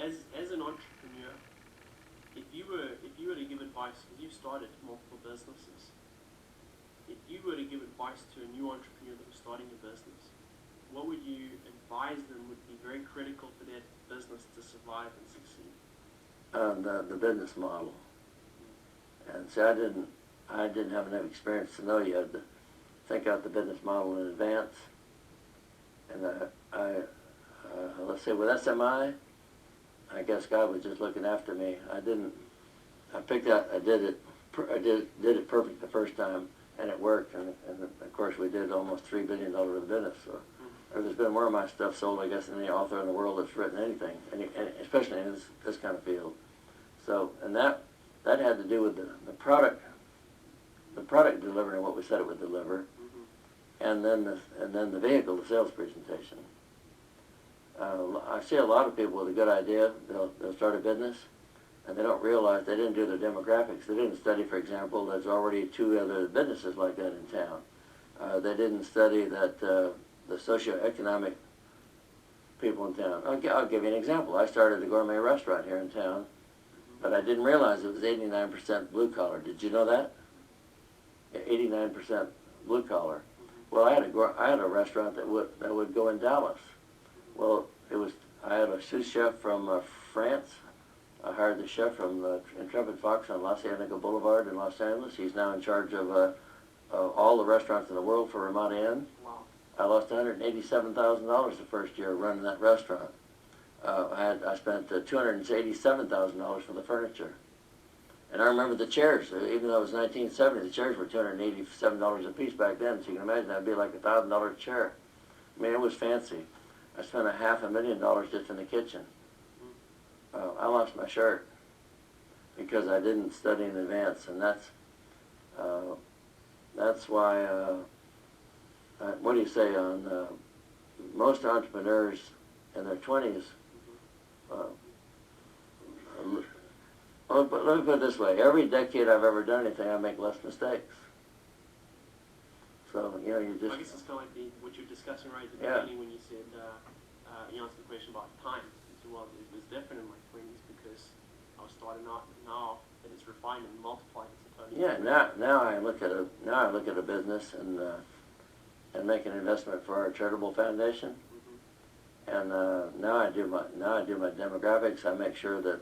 as an entrepreneur, if you were to give advice, because you've started multiple businesses, if you were to give advice to a new entrepreneur that was starting a business, what would you advise them would be very critical for that business to survive and succeed? The business model. And see, I didn't have enough experience to know you had to think out the business model in advance. And let's say with SMI, I guess God was just looking after me. I did it perfect the first time, and it worked. And of course, we did almost $3 billion worth of business. So there's been more of my stuff sold, I guess, than any author in the world that's written anything, and especially in this kind of field. So, and that had to do with the product delivering what we said it would deliver, and then the vehicle, the sales presentation. I see a lot of people with a good idea. They'll start a business, and they don't realize they didn't do their demographics. They didn't study, for example, there's already 2 other businesses like that in town. They didn't study that the socioeconomic people in town. I'll give you an example. I started a gourmet restaurant here in town, but I didn't realize it was 89% blue collar. Did you know that? 89% blue collar. Well, I had a restaurant that would go in Dallas. Well, I had a sous chef from France. I hired the chef from Intrepid Fox on La Cienega Boulevard in Los Angeles. He's now in charge of all the restaurants in the world for Ramada Inn. Wow. I lost $187,000 the first year running that restaurant. I spent $287,000 for the furniture. And I remember the chairs, even though it was 1970, the chairs were $287 a piece back then, so you can imagine that'd be like a $1,000 chair. I mean, it was fancy. I spent $500,000 just in the kitchen. I lost my shirt because I didn't study in advance, and that's why, what do you say, on most entrepreneurs in their 20s, but let me put it this way, every decade I've ever done anything, I make less mistakes. So, you know, you just... I guess it's kind of like what you're discussing right at the beginning when you said, you answered the question about time. You said, well, it was different in my 20s because I was starting out, and now that it's refined and multiplied, it's a totally different. Now I look at a business and make an investment for our charitable foundation. And now I do my demographics. I make sure that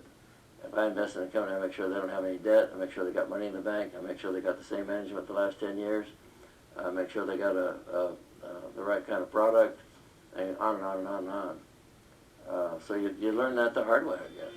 if I invest in a company, I make sure they don't have any debt. I make sure they got money in the bank. I make sure they got the same management the last 10 years. I make sure they got the right kind of product, and on and on and on and on. So you learn that the hard way, I guess.